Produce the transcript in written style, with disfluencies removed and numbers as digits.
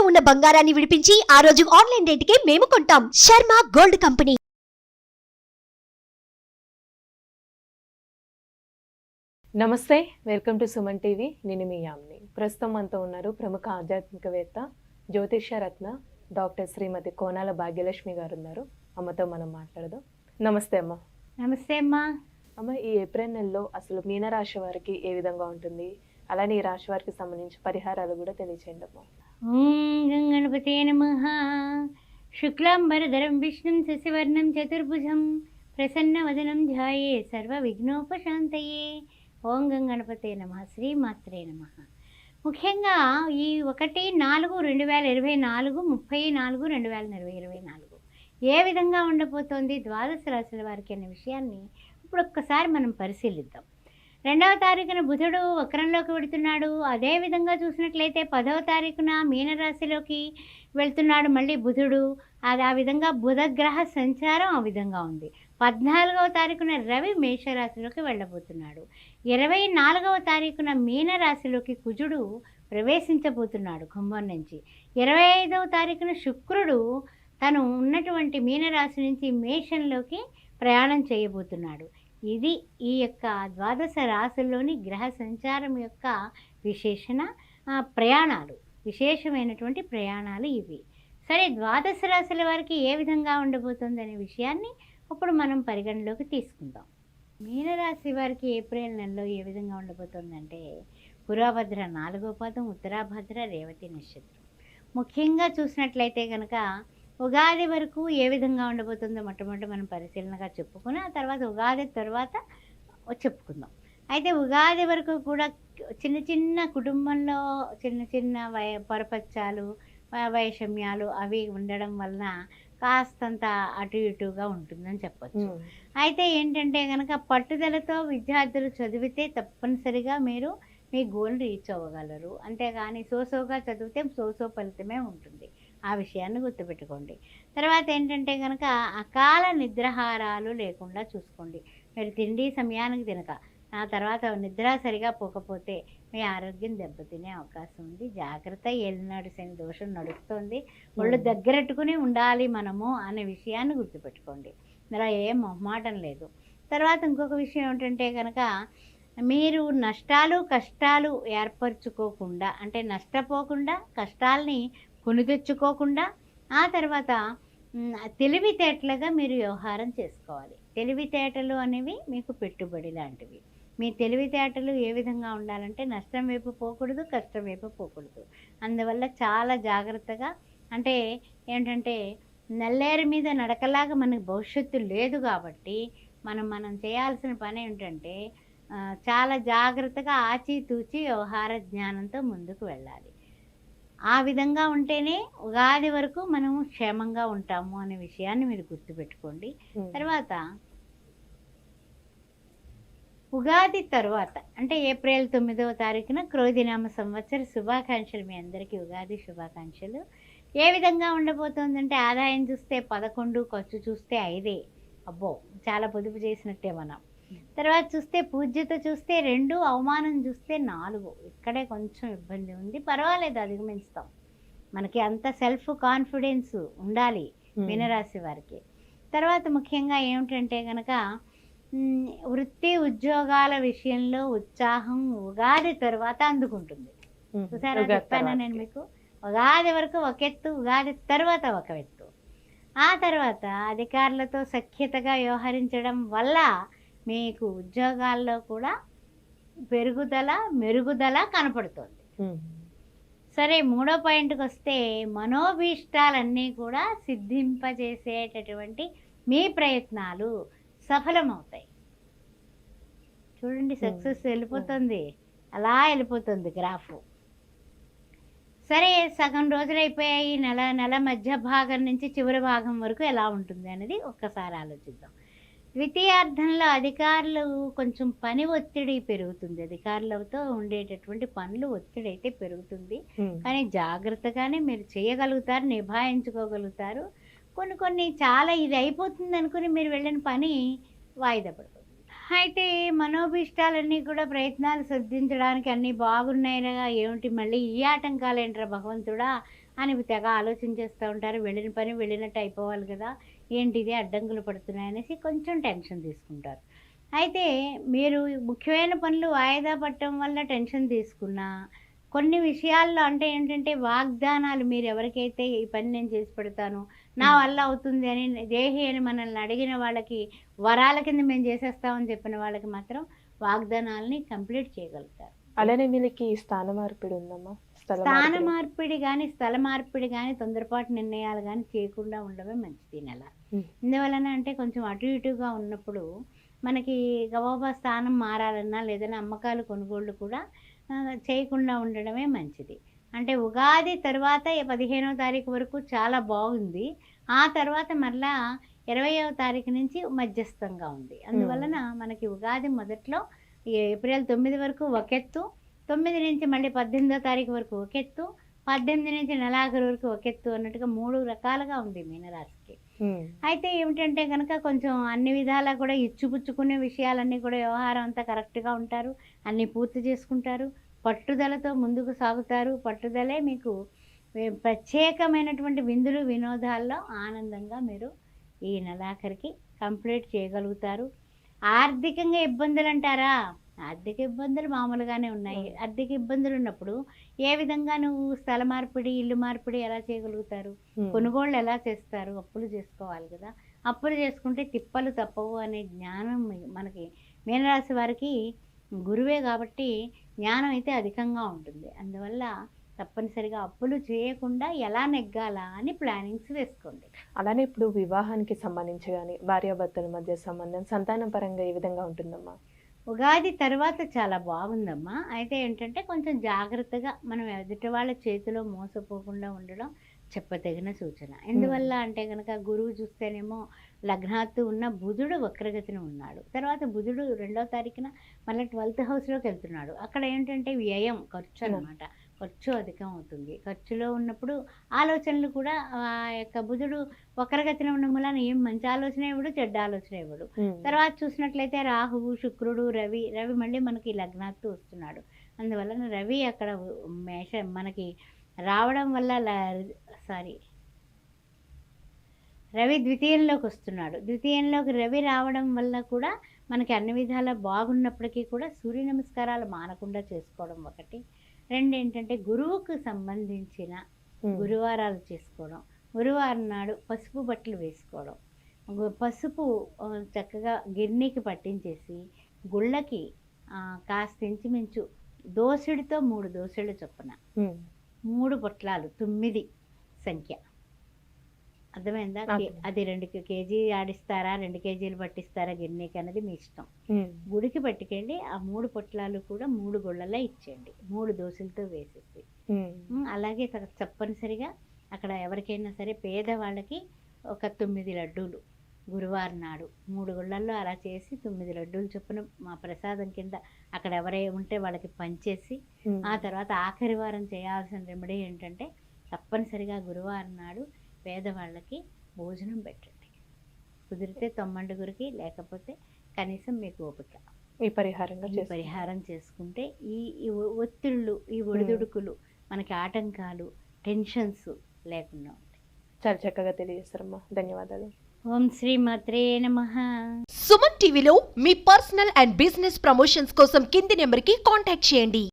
ఉన్న బంగారాన్ని విడిపించి ఆ రోజు ఆన్లైన్ రేటుకే మేము కొంటాం. Sharma gold company. నమస్తే, వెల్కమ్ టు సుమన్ టీవీ. నేను మీ యామ్ని. ప్రస్తుతం మనతో ఉన్నారు ప్రముఖ ఆధ్యాత్మికవేత్త, జ్యోతిష్య రత్న డాక్టర్ శ్రీమతి కోనాల భాగ్యలక్ష్మి గారు ఉన్నారు. అమ్మతో మనం మాట్లాడదాం. నమస్తే అమ్మ. నమస్తే అమ్మా. అమ్మ, ఈ ఏప్రిల్ నెలలో అసలు మీనరాశి వారికి ఏ విధంగా ఉంటుంది, అలానే ఈ రాశి వారికి సంబంధించి పరిహారాలు కూడా తెలియచేయండి అమ్మ. ఓం గం గణపతే నమః. శుక్లాంబరధరం విష్ణుం శశివర్ణం చతుర్భుజం ప్రసన్నవదనం ధ్యాయే సర్వ విఘ్నోపశాంతయే. ఓం గం గణపతే నమః. శ్రీమాత్రే నమః. ముఖ్యంగా ఈ 1/4/2024 30/4/2024 ఏ విధంగా ఉండబోతోంది ద్వాదశ రాశుల వారికి అనే విషయాన్ని ఇప్పుడు ఒక్కసారి మనం పరిశీలిద్దాం. 2వ తారీఖున బుధుడు వక్రంలోకి వెళుతున్నాడు. అదేవిధంగా చూసినట్లయితే 10వ తారీఖున మీనరాశిలోకి వెళ్తున్నాడు మళ్ళీ బుధుడు. అది ఆ విధంగా బుధగ్రహ సంచారం ఆ విధంగా ఉంది. 14వ తారీఖున రవి మేషరాశిలోకి వెళ్ళబోతున్నాడు. 24వ తారీఖున మీనరాశిలోకి కుజుడు ప్రవేశించబోతున్నాడు కుంభం నుంచి. 25వ తారీఖున శుక్రుడు తను ఉన్నటువంటి మీనరాశి నుంచి మేషంలోకి ప్రయాణం చేయబోతున్నాడు. ఇది ఈ యొక్క ద్వాదశ రాశుల్లోని గ్రహ సంచారం యొక్క ప్రయాణాలు, విశేషమైనటువంటి ప్రయాణాలు ఇవి. సరే, ద్వాదశ రాశుల వారికి ఏ విధంగా ఉండబోతుంది అనే విషయాన్ని ఇప్పుడు మనం పరిగణలోకి తీసుకుందాం. మీనరాశి వారికి ఏప్రిల్ నెలలో ఏ విధంగా ఉండబోతుందంటే, పురాభద్ర 4వ పాదం, ఉత్తరాభద్ర, రేవతి నక్షత్రం. ముఖ్యంగా చూసినట్లయితే కనుక ఉగాది వరకు ఏ విధంగా ఉండబోతుందో మొట్టమొదటి మనం పరిశీలనగా చెప్పుకుని ఆ తర్వాత ఉగాది తర్వాత చెప్పుకుందాం. అయితే ఉగాది వరకు కూడా చిన్న చిన్న కుటుంబంలో చిన్న చిన్న పొరపచ్చాలు, వైషమ్యాలు అవి ఉండడం వలన కాస్తంత అటు ఇటుగా ఉంటుందని చెప్పచ్చు. అయితే ఏంటంటే కనుక పట్టుదలతో విద్యార్థులు చదివితే తప్పనిసరిగా మీరు మీ గోల్ రీచ్ అవ్వగలరు. అంతేగాని సోసోగా చదివితే సోసో ఫలితమే ఉంటుంది. ఆ విషయాన్ని గుర్తుపెట్టుకోండి. తర్వాత ఏంటంటే కనుక అకాల నిద్రాహారాలు లేకుండా చూసుకోండి. మీరు తిండి సమయానికి తినక ఆ తర్వాత నిద్ర సరిగా పోకపోతే మీ ఆరోగ్యం దెబ్బతినే అవకాశం ఉంది. జాగ్రత్త. ఏలినాడు శని దోషం నడుస్తుంది. ఒళ్ళు దగ్గరట్టుకుని ఉండాలి మనము అనే విషయాన్ని గుర్తుపెట్టుకోండి. ఇలా ఏం మొహమాటం లేదు. తర్వాత ఇంకొక విషయం ఏంటంటే కనుక మీరు నష్టాలు కష్టాలు ఏర్పరచుకోకుండా, అంటే నష్టపోకుండా, కష్టాలని కొని తెచ్చుకోకుండా, ఆ తర్వాత తెలివితేటలుగా మీరు వ్యవహారం చేసుకోవాలి. తెలివితేటలు అనేవి మీకు పెట్టుబడి లాంటివి. మీ తెలివితేటలు ఏ విధంగా ఉండాలంటే నష్టం వైపు పోకూడదు, కష్టం వైపు పోకూడదు. అందువల్ల చాలా జాగ్రత్తగా, అంటే ఏంటంటే నల్లేరు మీద నడకలాగా మనకు భవిష్యత్తు లేదు కాబట్టి మనం చేయాల్సిన పని ఏంటంటే చాలా జాగ్రత్తగా ఆచితూచి వ్యవహార జ్ఞానంతో ముందుకు వెళ్ళాలి. ఆ విధంగా ఉంటేనే ఉగాది వరకు మనము క్షేమంగా ఉంటాము అనే విషయాన్ని మీరు గుర్తుపెట్టుకోండి. తర్వాత ఉగాది తర్వాత అంటే ఏప్రిల్ 9వ తారీఖున క్రోధినామ సంవత్సర శుభాకాంక్షలు. మీ అందరికీ ఉగాది శుభాకాంక్షలు. ఏ విధంగా ఉండబోతోందంటే ఆదాయం చూస్తే 11, ఖర్చు చూస్తే 5. అబ్బో, చాలా పొదుపు చేసినట్టే మనం. తర్వాత చూస్తే పూజ్యత చూస్తే 2, అవమానం చూస్తే 4. ఇక్కడే కొంచెం ఇబ్బంది ఉంది. పర్వాలేదు, అధిగమిస్తాం. మనకి అంత సెల్ఫ్ కాన్ఫిడెన్స్ ఉండాలి మీనరాశి వారికి. తర్వాత ముఖ్యంగా ఏమిటంటే కనుక వృత్తి ఉద్యోగాల విషయంలో ఉత్సాహం ఉగాది తర్వాత అందుకుంటుంది. చూసారా, చెప్పాను నేను మీకు. ఉగాది వరకు ఒక ఎత్తు, ఉగాది తర్వాత ఒక ఎత్తు. ఆ తర్వాత అధికారులతో సఖ్యతగా వ్యవహరించడం వల్ల మీకు ఉద్యోగాల్లో కూడా మెరుగుదల కనపడుతుంది. సరే, 3వ పాయింట్కి వస్తే మనోభీష్టాలన్నీ కూడా సిద్ధింపజేసేటటువంటి మీ ప్రయత్నాలు సఫలమవుతాయి. చూడండి, సక్సెస్ వెళ్ళిపోతుంది, అలా వెళ్ళిపోతుంది గ్రాఫ్. సరే, సగం రోజులు అయిపోయాయి. నెల మధ్య భాగం నుంచి చివరి భాగం వరకు ఎలా ఉంటుంది అనేది ఒక్కసారి ఆలోచిద్దాం. ద్వితీయార్థంలో అధికారులు కొంచెం పని ఒత్తిడి పెరుగుతుంది. అధికారులతో ఉండేటటువంటి పనులు ఒత్తిడి అయితే పెరుగుతుంది. కానీ జాగ్రత్తగానే మీరు చేయగలుగుతారు, నిభాయించుకోగలుగుతారు. కొన్ని చాలా ఇది అయిపోతుంది అనుకుని మీరు వెళ్ళిన పని వాయిదా పడుతుంది. అయితే మనోభీష్టాలన్నీ కూడా ప్రయత్నాలు సిద్ధించడానికి అన్నీ బాగున్నాయిగా, ఏమిటి మళ్ళీ ఈ ఆటంకాలేంట్రా భగవంతుడా అని తెగ ఆలోచించేస్తూ ఉంటారు. వెళ్ళిన పని వెళ్ళినట్టు అయిపోవాలి కదా, ఏంటిది అడ్డంకులు పడుతున్నాయనేసి కొంచెం టెన్షన్ తీసుకుంటారు. అయితే మీరు ముఖ్యమైన పనులు వాయిదా పడటం వల్ల టెన్షన్ తీసుకున్నా, కొన్ని విషయాల్లో అంటే ఏంటంటే వాగ్దానాలు, మీరు ఎవరికైతే ఈ పని నేను చేసి పెడతాను, నా వల్ల అవుతుంది అని దేహి అని మనల్ని అడిగిన వాళ్ళకి, వరాల కింద మేము చేసేస్తామని చెప్పిన వాళ్ళకి మాత్రం వాగ్దానాలని కంప్లీట్ చేయగలుగుతారు. అలానే వీళ్ళకి స్థాన మార్పిడి ఉందమ్మా? స్థాన మార్పిడి కానీ స్థల మార్పిడి కానీ తొందరపాటు నిర్ణయాలు కానీ చేయకుండా ఉండడమే మంచిది ఈ నెల. ఎందువలన అంటే కొంచెం అటు ఇటుగా ఉన్నప్పుడు మనకి గబాబా స్థానం మారాలన్నా లేదన్నా అమ్మకాలు కొనుగోళ్ళు కూడా చేయకుండా ఉండడమే మంచిది. అంటే ఉగాది తర్వాత 15వ తారీఖు వరకు చాలా బాగుంది. ఆ తర్వాత మళ్ళా 20వ తారీఖు నుంచి మధ్యస్థంగా ఉంది. అందువలన మనకి ఉగాది మొదట్లో ఏప్రిల్ 9 వరకు ఒకెత్తు, 9 నుంచి మళ్ళీ 18వ తారీఖు వరకు ఒకెత్తు, 18 నుంచి నెలాఖరు వరకు ఒకెత్తు అన్నట్టుగా 3 రకాలుగా ఉంది మీనరాశికి. అయితే ఏమిటంటే కనుక కొంచెం అన్ని విధాలా కూడా ఇచ్చిపుచ్చుకునే విషయాలన్నీ కూడా వ్యవహారం అంతా కరెక్ట్గా ఉంటారు, అన్నీ పూర్తి చేసుకుంటారు, పట్టుదలతో ముందుకు సాగుతారు. పట్టుదలే మీకు ప్రత్యేకమైనటువంటి విందులు వినోదాల్లో ఆనందంగా మీరు ఈ నెలాఖరికి కంప్లీట్ చేయగలుగుతారు. ఆర్థికంగా ఇబ్బందులు అంటారా, ఆర్థిక ఇబ్బందులు మామూలుగానే ఉన్నాయి. ఆర్థిక ఇబ్బందులు ఉన్నప్పుడు ఏ విధంగా నువ్వు స్థల మార్పిడి, ఇల్లు మార్పిడి ఎలా చేయగలుగుతారు, కొనుగోళ్ళు ఎలా చేస్తారు? అప్పులు చేసుకోవాలి కదా. అప్పులు చేసుకుంటే తిప్పలు తప్పవు అనే జ్ఞానం మనకి మీనరాశి వారికి గురువే కాబట్టి జ్ఞానం అయితే అధికంగా ఉంటుంది. అందువల్ల తప్పనిసరిగా అప్పులు చేయకుండా ఎలా నెగ్గాలా అని ప్లానింగ్స్ వేసుకోండి. అలానే ఇప్పుడు వివాహానికి సంబంధించి కానీ భార్యాభర్తల మధ్య సంబంధం సంతానం పరంగా ఏ విధంగా ఉంటుందమ్మా? ఉగాది తర్వాత చాలా బాగుందమ్మా. అయితే ఏంటంటే కొంచెం జాగ్రత్తగా మనం ఎదుటి వాళ్ళ చేతిలో మోసపోకుండా ఉండడం చెప్పదగిన సూచన. ఎందువల్ల అంటే కనుక గురువు చూస్తేనేమో లగ్నాత్తు ఉన్న బుధుడు వక్రగతిని ఉన్నాడు. తర్వాత బుధుడు 2వ తారీఖున మళ్ళీ 12th హౌస్లోకి వెళ్తున్నాడు. అక్కడ ఏంటంటే వ్యయం, ఖర్చు అనమాట. ఖర్చు అధికం అవుతుంది. ఖర్చులో ఉన్నప్పుడు ఆలోచనలు కూడా ఆ యొక్క బుధుడు వక్రగతిన ఉన్న మూలాన ఏం మంచి ఆలోచన ఇవ్వడు, చెడ్డ ఆలోచన ఇవ్వడు. తర్వాత చూసినట్లయితే రాహువు, శుక్రుడు, రవి మళ్ళీ మనకి లగ్నాత్తు వస్తున్నాడు. అందువలన రవి అక్కడ మనకి రావడం వల్ల రవి ద్వితీయంలోకి వస్తున్నాడు. ద్వితీయంలోకి రవి రావడం వల్ల కూడా మనకి అన్ని విధాలా బాగున్నప్పటికీ కూడా సూర్య నమస్కారాలు మానకుండా చేసుకోవడం ఒకటి. 2 ఏంటంటే గురువుకు సంబంధించిన గురువారాలు చేసుకోవడం. గురువారం నాడు పసుపు బట్టలు వేసుకోవడం, పసుపు చక్కగా గిన్నెకి పట్టించేసి గుళ్ళకి కాస్త ఇంచుమించు దోసెడితో 3 దోసెళ్ళు చొప్పున 3 పొట్లాలు 9 సంఖ్య. అర్థమైందా? అది 2 కేజీ ఆడిస్తారా, 2 కేజీలు పట్టిస్తారా గిన్నెకి అన్నది మీ ఇష్టం. గుడికి పట్టుకెళ్ళి ఆ 3 పొట్లాలు కూడా 3 గుళ్ళలా ఇచ్చేయండి, 3 దోశలతో వేసేసి. అలాగే తప్పనిసరిగా అక్కడ ఎవరికైనా సరే పేదవాళ్ళకి ఒక 9 లడ్డూలు గురువారం నాడు 3 గుళ్ళల్లో అలా చేసి 9 లడ్డూలు చొప్పున మా ప్రసాదం కింద అక్కడ ఎవరై ఉంటే వాళ్ళకి పంచేసి, ఆ తర్వాత ఆఖరి వారం చేయాల్సిన రెమెడీ ఏంటంటే తప్పనిసరిగా గురువారం నాడు పేదవాళ్ళకి భోజనం పెట్టండి. కుదిరితే 9గురికి, లేకపోతే కనీసం మీకు ఓపిక ఈ పరిహారం చేసుకుంటే ఈ ఒత్తిళ్ళు, ఈ ఒడిదుడుకులు, మనకి ఆటంకాలు, టెన్షన్స్ లేకుండా ఉంటాయి. చాలా చక్కగా తెలియజేస్తారమ్మా, ధన్యవాదాలు. ఓం శ్రీ మాత్రే నమః. సుమన్ టీవీలో మీ పర్సనల్ అండ్ బిజినెస్ ప్రమోషన్స్ కోసం కింది నెంబర్కి కాంటాక్ట్ చేయండి.